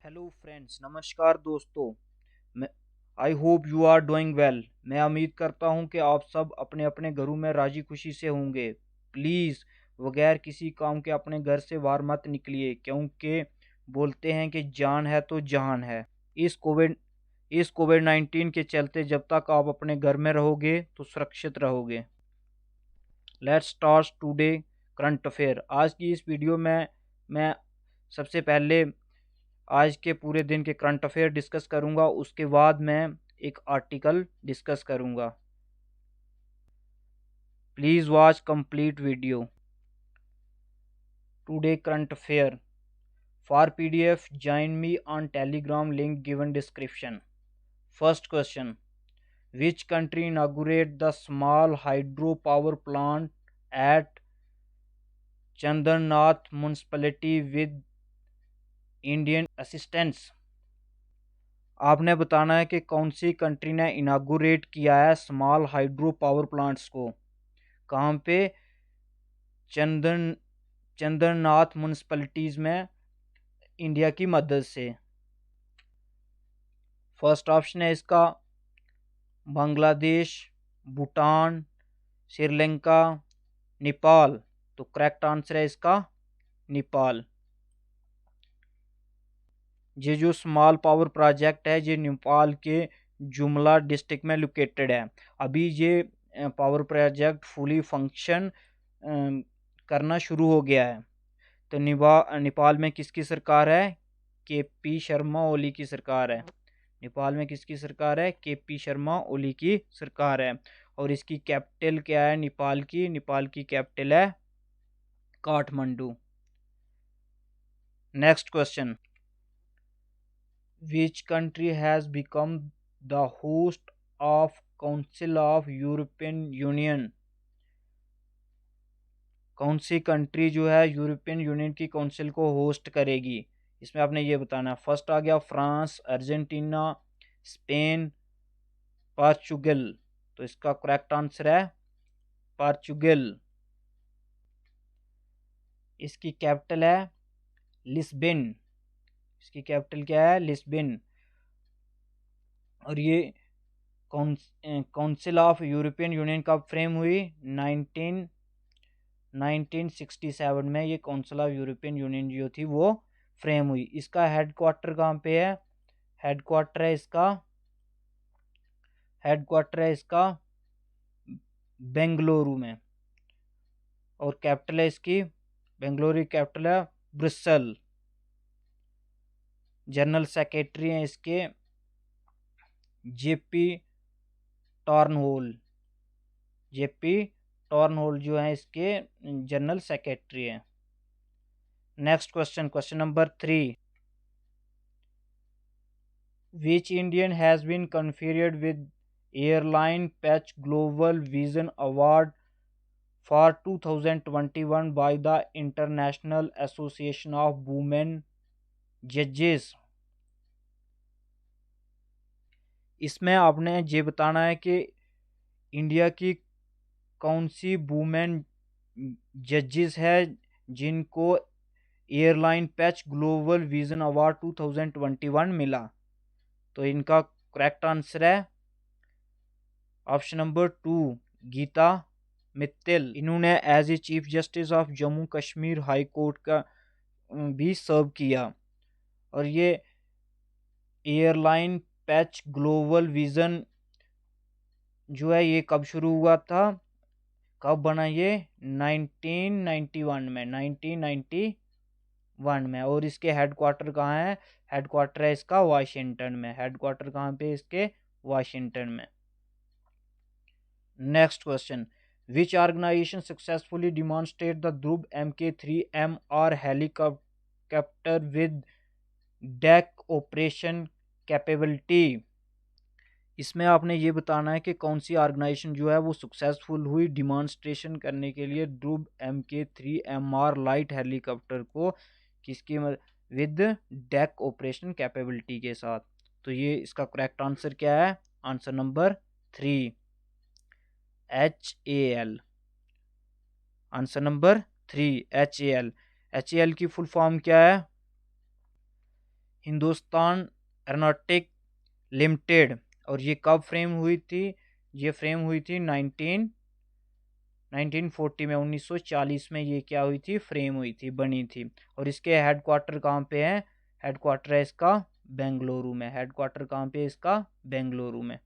Hello friends, नमस्कार दोस्तों। मैं I hope you are doing well. मैं उम्मीद करता हूं कि आप सब अपने अपने घरों में राजी खुशी से होंगे। प्लीज़ बगैर किसी काम के अपने घर से बाहर मत निकलिए, क्योंकि बोलते हैं कि जान है तो जहान है। इस कोविड इस कोविड 19 के चलते जब तक आप अपने घर में रहोगे तो सुरक्षित रहोगे। Let's start today current affair. आज की इस वीडियो में मैं सबसे पहले आज के पूरे दिन के करंट अफेयर डिस्कस करूंगा। उसके बाद मैं एक आर्टिकल डिस्कस करूंगा। Please watch complete video. Today current affair for PDF join me on telegram link given description. First question: which country inaugurated the small hydro power plant at Chandranath municipality with Indian assistance? आपने बताना है कि कौन सी country ने inaugurate किया है small hydro power plants को। कहाँ पे? चंदन चंद्रनाथ म्यूनिसिपैलिटीज में, इंडिया की मदद से। फर्स्ट ऑप्शन है इसका बांग्लादेश, भूटान, श्रीलंका, नेपाल। तो करेक्ट आंसर है इसका नेपाल। ये जो स्मॉल पावर प्रोजेक्ट है ये नेपाल के जुमला डिस्ट्रिक्ट में लोकेटेड है। अभी ये पावर प्रोजेक्ट फुली फंक्शन करना शुरू हो गया है। तो नेपाल में किसकी सरकार है? केपी शर्मा ओली की सरकार है। नेपाल में किसकी सरकार है? केपी शर्मा ओली की सरकार है। और इसकी कैपिटल क्या है नेपाल की? नेपाल की कैपिटल है Kathmandu. Next question: Which country has become the host of Council of European Union? कौन सी कंट्री जो है यूरोपियन यूनियन की काउंसिल को होस्ट करेगी? इसमें आपने ये बताना है। फर्स्ट आ गया फ्रांस, अर्जेंटीना, स्पेन, पोर्चुगल। तो इसका करेक्ट आंसर है पोर्चुगल। इसकी कैपिटल है लिस्बन। इसकी कैपिटल क्या है? लिस्बन। और ये काउंसिल ऑफ यूरोपियन यूनियन कब फ्रेम हुई? 1967 में ये काउंसिल ऑफ यूरोपियन यूनियन जो थी वो फ्रेम हुई। इसका हेडक्वार्टर कहाँ पे है? हेडक्वार्टर है इसका बेंगलुरु में। और कैपिटल है इसकी बेंगलुरु की कैपिटल है ब्रुसेल। जनरल सेक्रेटरी हैं इसके जेपी टॉर्नहोल जो है इसके जनरल सेक्रेटरी हैं। Next question, question number 3: Which Indian has been conferred with Airline Patch Global Vision Award for 2021 by the International Association of Women Judges? इसमें आपने ये बताना है कि इंडिया की कौन सी वुमेन जजेस है जिनको airline patch global vision award 2021 मिला। तो इनका करेक्ट आंसर है ऑप्शन नंबर 2, गीता मित्तल। इन्होंने as a chief justice of Jammu Kashmir high court का भी सर्व किया। और ये एयरलाइन पैच ग्लोबल विजन जो है ये कब शुरू हुआ था, कब बना ये? 1991 में। और इसके हेडक्वार्टर कहाँ है? हेडक्वार्टर है इसका वाशिंगटन में। हेडक्वार्टर कहाँ पे इसके? वाशिंगटन में। Next question: which organisation successfully demonstrate the Dhruv MK3MR helicopter with deck operation capability? इसमें आपने ये बताना है कि कौन सी ऑर्गेनाइजेशन जो है वो सक्सेसफुल हुई डिमॉन्स्ट्रेशन करने के लिए ध्रुव MK3MR लाइट हेलीकॉप्टर को किसकी विद डेक ऑपरेशन कैपेबिलिटी के साथ। तो ये इसका करेक्ट आंसर क्या है? Answer number 3, HAL। Answer number 3, HAL। HAL की फुल फॉर्म क्या है? Hindustan aeronautic limited. और ये कब फ्रेम हुई थी? ये फ्रेम हुई थी 1940 में, 1940 में ये क्या हुई थी? फ्रेम हुई थी, बनी थी। और इसके हेडक्वार्टर कहाँ पे है? हेडक्वार्टर है इसका बेंगलुरु में। हेडक्वार्टर कहाँ पे है इसका? बेंगलुरु में।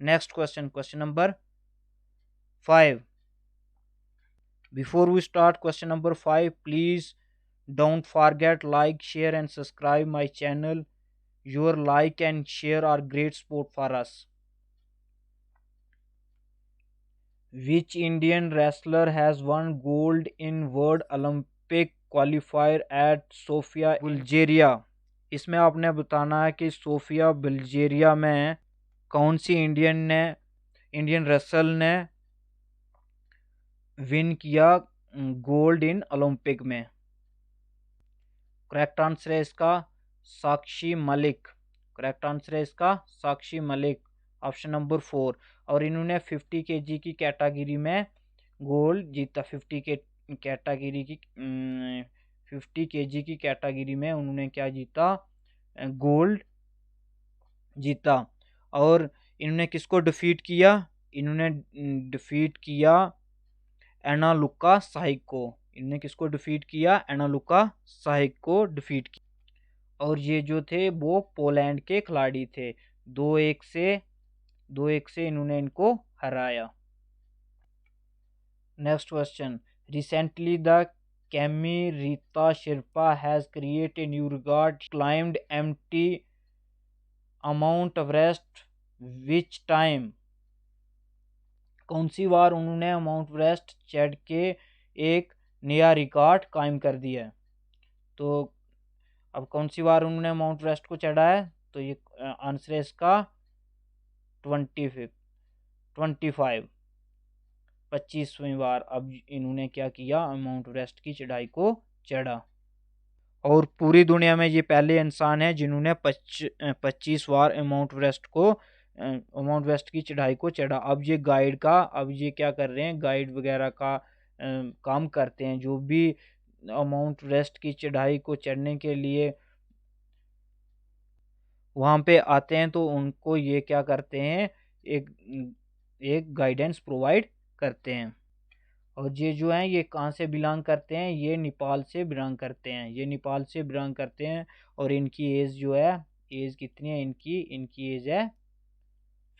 Next question, question number 5। Before we start question number 5, please don't forget like, share and subscribe my channel. Your like and share are great support for us. Which Indian wrestler has won gold in World Olympic qualifier at Sofia, Bulgaria? इसमें आपने बताना है कि Sofia Bulgaria में कौन सी Indian wrestler ने win किया gold in Olympic में। करेक्ट आंसर है इसका साक्षी मलिक। करेक्ट आंसर है इसका साक्षी मलिक, ऑप्शन नंबर 4। और इन्होंने 50 केजी की कैटेगरी में गोल्ड जीता। 50 केजी की कैटेगरी में उन्होंने क्या जीता? गोल्ड जीता। और इन्होंने किसको डिफीट किया? इन्होंने डिफीट किया एना लुका साहिक को। इन्होंने किसको डिफीट किया? एना लुका साहिक को डिफीट किया। और ये जो थे वो पोलैंड के खिलाड़ी थे। 2-1 से इन्होंने इनको हराया। Next question, recently the chemo Rita Sherpa has created a new record, climbed empty Mount Everest which time? कौन सी बार उन्होंने माउंट एवरेस्ट चढ़ के एक नया रिकॉर्ड कायम कर दिया है? तो अब कौन सी बार उन्होंने माउंट एवरेस्ट को चढ़ा है? तो ये आंसर है इसका 25वीं बार अब इन्होंने क्या किया? माउंट एवरेस्ट की चढ़ाई को चढ़ा। और पूरी दुनिया में ये पहले इंसान है जिन्होंने 25 बार माउंट एवरेस्ट की चढ़ाई को चढ़ा। अब ये क्या कर रहे हैं? गाइड वगैरह का काम करते हैं। जो भी माउंट एवरेस्ट की चढ़ाई को चढ़ने के लिए वहाँ पे आते हैं तो उनको ये क्या करते हैं? एक गाइडेंस प्रोवाइड करते हैं। और ये जो हैं ये कहाँ से बिलोंग करते हैं? ये नेपाल से बिलोंग करते हैं। ये नेपाल से बिलोंग करते हैं। और इनकी एज जो है, एज कितनी है इनकी एज है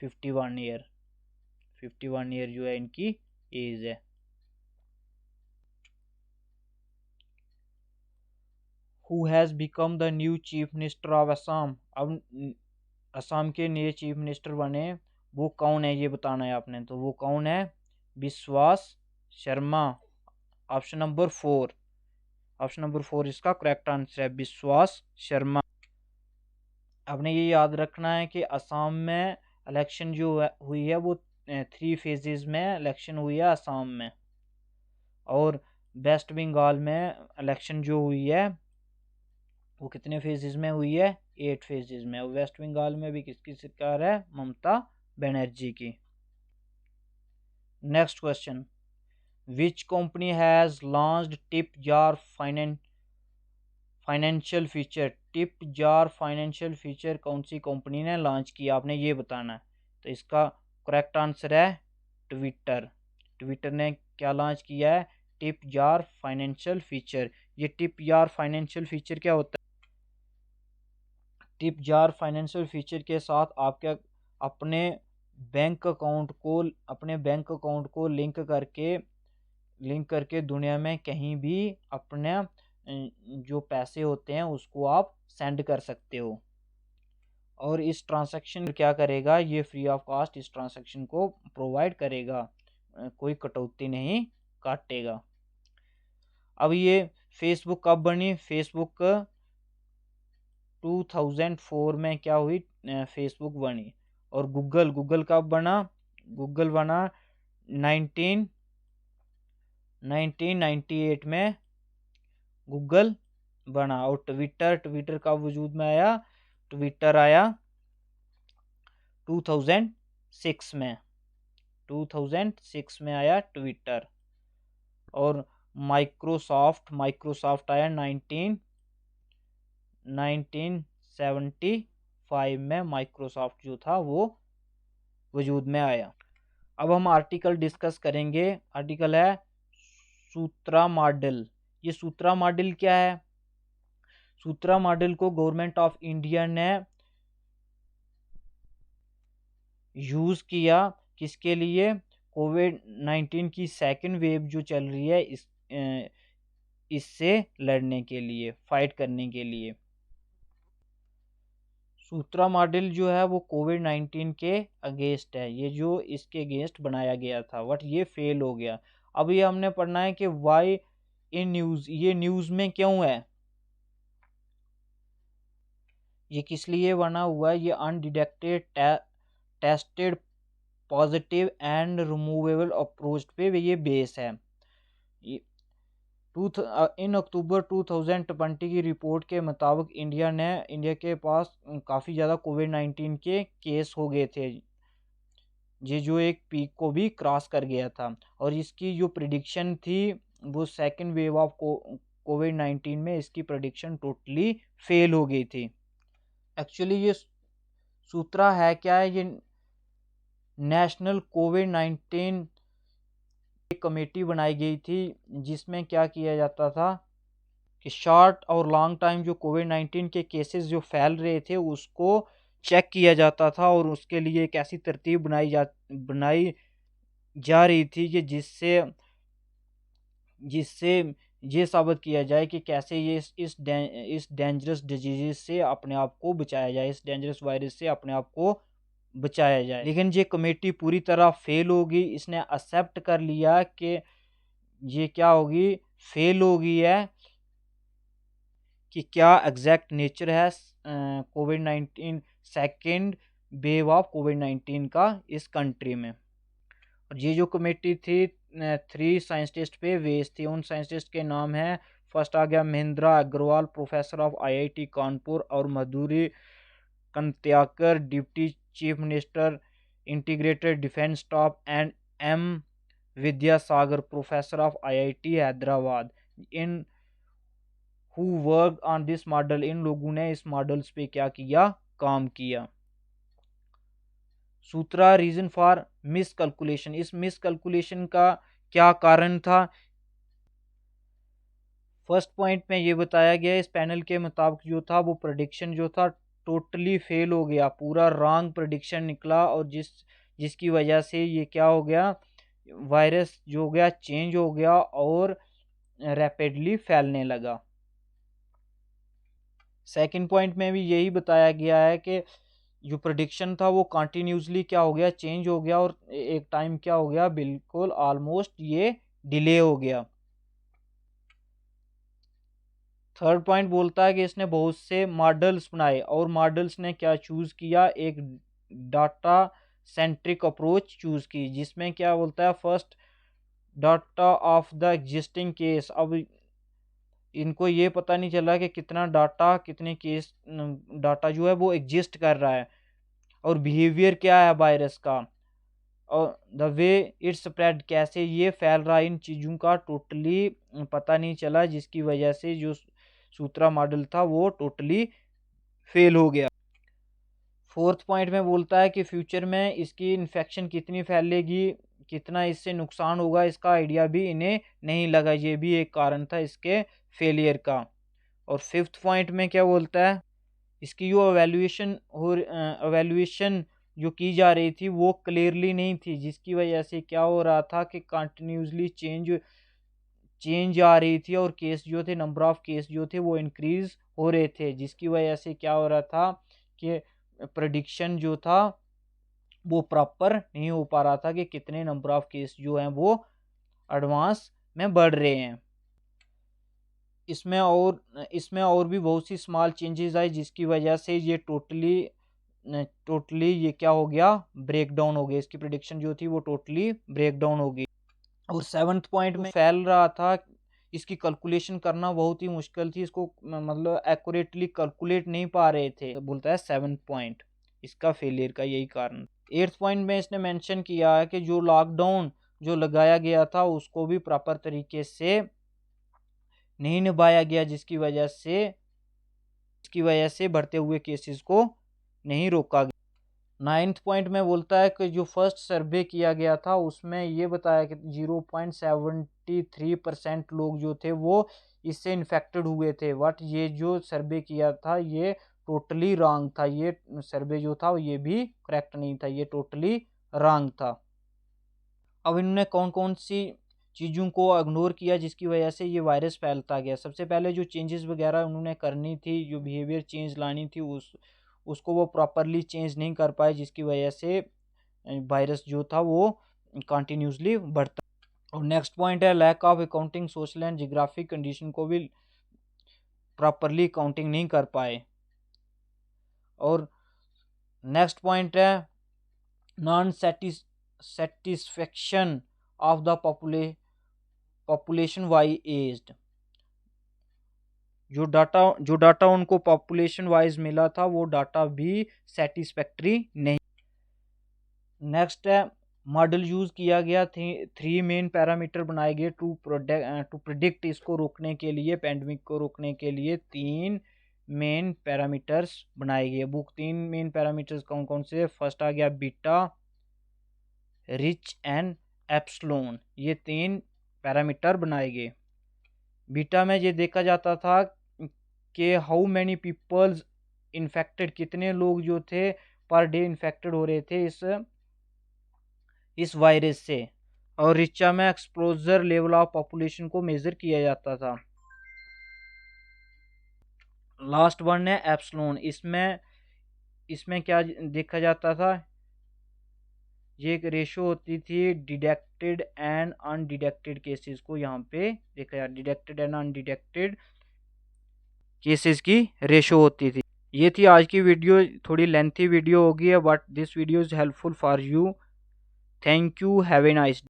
51 ईयर। 51 ईयर जो है इनकी एज है। Who has become the new chief minister of Assam? अब असम के नए चीफ मिनिस्टर बने वो कौन है? ये बताना है आपने। तो वो कौन है? विश्वास Sharma, option number 4। Option number 4 इसका करेक्ट आंसर है, विश्वास शर्मा। आपने ये याद रखना है कि असम में इलेक्शन जो हुई है वो 3 फेजेस में इलेक्शन हुई है असम में। और वेस्ट बंगाल में इलेक्शन जो हुई है वो कितने फेजेस में हुई है? 8 फेजेस में। और वेस्ट बंगाल में भी किसकी सरकार है? ममता बनर्जी की। Next question, which company has launched tip jar financial feature? Tip jar financial feature कौन सी कंपनी ने लॉन्च किया? आपने ये बताना है। तो इसका करेक्ट आंसर है ट्विटर। ट्विटर ने क्या लॉन्च किया है? Tip jar financial feature. ये टिप जार फाइनेंशियल फीचर क्या होता है? टिप जार फाइनेंशियल फीचर के साथ आप क्या अपने बैंक अकाउंट को लिंक करके दुनिया में कहीं भी अपने जो पैसे होते हैं उसको आप सेंड कर सकते हो। और इस ट्रांजैक्शन क्या करेगा? ये फ्री ऑफ कॉस्ट इस ट्रांजैक्शन को प्रोवाइड करेगा, कोई कटौती नहीं काटेगा। अब ये फेसबुक कब बनी? फेसबुक 2004 में क्या हुई? फेसबुक बनी। और गूगल कब बना? गूगल बना 1998 में गूगल बना। और ट्विटर का वजूद में आया? ट्विटर आया 2006 में। 2006 में आया ट्विटर। और माइक्रोसॉफ्ट आया 1997 1975 में माइक्रोसॉफ्ट जो था वो वजूद में आया। अब हम आर्टिकल डिस्कस करेंगे। आर्टिकल है सूत्रा मॉडल। ये सूत्रा मॉडल क्या है? सूत्रा मॉडल को गवर्नमेंट ऑफ इंडिया ने यूज किया किसके लिए? कोविड-19 की सेकंड वेव जो चल रही है इससे लड़ने के लिए, फाइट करने के लिए। सूत्रा मॉडल जो है वो कोविड-19 के अगेंस्ट है, ये जो इसके अगेंस्ट बनाया गया था, बट ये फेल हो गया। अब ये हमने पढ़ना है कि वाई इन न्यूज़, ये न्यूज़ में क्यों है, ये किस लिए बना हुआ है। ये undetected tested positive and removable approach पे ये बेस है। इन अक्टूबर 2020 की रिपोर्ट के मुताबिक इंडिया के पास काफ़ी ज़्यादा कोविड-19 के केस हो गए थे, ये जो एक पीक को भी क्रॉस कर गया था। और इसकी जो प्रिडिक्शन थी वो सेकेंड वेव ऑफ कोविड-19 में इसकी प्रिडिक्शन टोटली फेल हो गई थी। एक्चुअली ये सूत्रा है क्या है? ये नेशनल कोविड-19 एक कमेटी बनाई गई थी जिसमें क्या किया जाता था कि शॉर्ट और लॉन्ग टाइम जो कोविड-19 के केसेस जो फैल रहे थे उसको चेक किया जाता था, और उसके लिए एक ऐसी तरतीब बनाई जा रही थी कि जिससे जिससे ये साबित किया जाए कि कैसे ये इस डेंजरस डिजीज से अपने आप को बचाया जाए, इस डेंजरस वायरस से अपने आप को बचाया जाए। लेकिन ये कमेटी पूरी तरह फेल होगी। इसने एक्सेप्ट कर लिया कि ये क्या होगी, फेल हो गई है, कि क्या एग्जैक्ट नेचर है कोविड-19 सेकेंड वेव ऑफ कोविड-19 का इस कंट्री में। और ये जो कमेटी थी 3 साइंटिस्ट पे बेस्ड थी। उन साइंटिस्ट के नाम हैं, फर्स्ट आ गया Mahendra Agrawal, professor of IIT Kanpur, और Madhuri Kanitkar, deputy chief minister integrated defence staff, and M Vidyasagar, professor of IIT Hyderabad. इन who work on this model, इन लोगों ने इस मॉडल्स पे क्या किया, काम किया। सूत्रा रीजन फॉर मिसकैलकुलेशन, इस मिसकैलकुलेशन का क्या कारण था? फर्स्ट पॉइंट में ये बताया गया इस पैनल के मुताबिक जो था वो प्रेडिक्शन जो था टोटली फेल हो गया, पूरा रॉन्ग प्रेडिक्शन निकला, और जिसकी वजह से ये क्या हो गया, वायरस जो हो गया चेंज हो गया और रैपिडली फैलने लगा। सेकंड पॉइंट में भी यही बताया गया है कि जो प्रेडिक्शन था वो कंटिन्यूसली क्या हो गया, चेंज हो गया, और एक टाइम क्या हो गया, बिल्कुल ऑलमोस्ट ये डिले हो गया। थर्ड पॉइंट बोलता है कि इसने बहुत से मॉडल्स बनाए, और मॉडल्स ने क्या चूज़ किया, एक डाटा सेंट्रिक अप्रोच चूज़ की, जिसमें क्या बोलता है, first data of the existing case. अब इनको ये पता नहीं चला कि कितना डाटा, कितने केस डाटा जो है वो एग्जिस्ट कर रहा है, और बिहेवियर क्या है वायरस का, और द वे इट्स स्प्रेड, कैसे ये फैल रहा है, इन चीज़ों का टोटली पता नहीं चला, जिसकी वजह से जो सूत्रा मॉडल था वो टोटली फेल हो गया। फोर्थ पॉइंट में बोलता है कि फ्यूचर में इसकी इन्फेक्शन कितनी फैलेगी, कितना इससे नुकसान होगा, इसका आइडिया भी इन्हें नहीं लगा। ये भी एक कारण था इसके फेलियर का। और फिफ्थ पॉइंट में क्या बोलता है, इसकी जो एवेल्यूएशन जो की जा रही थी वो क्लियरली नहीं थी, जिसकी वजह से क्या हो रहा था कि कंटिन्यूसली चेंज आ रही थी, और केस जो थे, नंबर ऑफ केस जो थे वो इंक्रीज हो रहे थे, जिसकी वजह से क्या हो रहा था कि प्रेडिक्शन जो था वो प्रॉपर नहीं हो पा रहा था कि कितने नंबर ऑफ केस जो हैं वो एडवांस में बढ़ रहे हैं। इसमें और भी बहुत सी स्मॉल चेंजेस आई, जिसकी वजह से ये टोटली ये क्या हो गया, ब्रेक डाउन हो गया, इसकी प्रेडिक्शन जो थी वो टोटली ब्रेक डाउन हो गई। और सेवन्थ पॉइंट में फैल रहा था, इसकी कैलकुलेशन करना बहुत ही मुश्किल थी, इसको मतलब एक्यूरेटली कैलकुलेट नहीं पा रहे थे, बोलता है सेवन्थ पॉइंट इसका फेलियर का यही कारण। एट्थ पॉइंट में इसने मेंशन किया है कि जो लॉकडाउन जो लगाया गया था उसको भी प्रॉपर तरीके से नहीं निभाया गया, जिसकी वजह से इसकी वजह से बढ़ते हुए केसेस को नहीं रोका गया। 9th पॉइंट में बोलता है कि जो फर्स्ट सर्वे किया गया था उसमें ये बताया कि 0.73% लोग जो थे वो इससे इन्फेक्टेड हुए थे। बट ये जो सर्वे किया था ये टोटली रॉन्ग था। ये सर्वे जो था ये भी करेक्ट नहीं था, ये टोटली रॉन्ग था। अब इन्होंने कौन कौन सी चीज़ों को इग्नोर किया जिसकी वजह से ये वायरस फैलता गया। सबसे पहले जो चेंजेस वगैरह उन्होंने करनी थी, जो बिहेवियर चेंज लानी थी, उसको वो प्रॉपरली चेंज नहीं कर पाए, जिसकी वजह से वायरस जो था वो कंटिन्यूसली बढ़ता। और नेक्स्ट पॉइंट है lack of accounting, social and geographic condition को भी प्रॉपरली काउंटिंग नहीं कर पाए। और नेक्स्ट पॉइंट है non satisfaction of the population wise aged. जो डाटा उनको पॉपुलेशन वाइज मिला था वो डाटा भी सेटिस्फैक्ट्री नहीं। नेक्स्ट है मॉडल यूज किया गया, 3 मेन पैरामीटर बनाए गए टू प्रिडिक्ट, इसको रोकने के लिए, पेंडेमिक को रोकने के लिए 3 मेन पैरामीटर्स बनाए गए। बुक 3 मेन पैरामीटर्स कौन कौन से? फर्स्ट आ गया बीटा, रिच एंड एप्सिलॉन, ये 3 पैरामीटर बनाए गए। बीटा में ये देखा जाता था कि हाउ मैनी पीपल्स इन्फेक्टेड, कितने लोग जो थे पर डे इन्फेक्टेड हो रहे थे इस वायरस से। और रिचा में एक्सपोजर लेवल ऑफ पॉपुलेशन को मेजर किया जाता था। लास्ट वन है एप्सिलॉन, इसमें क्या देखा जाता था? ये एक रेशो होती थी डिटेक्टेड एंड अनडिटेक्टेड केसेस को, यहाँ पे देखा जाता, डिटेक्टेड एंड अनडिटेक्टेड केसेस की रेशो होती थी। ये थी आज की वीडियो, थोड़ी लेंथी वीडियो होगी but this video is helpful for you. Thank you, have a nice day.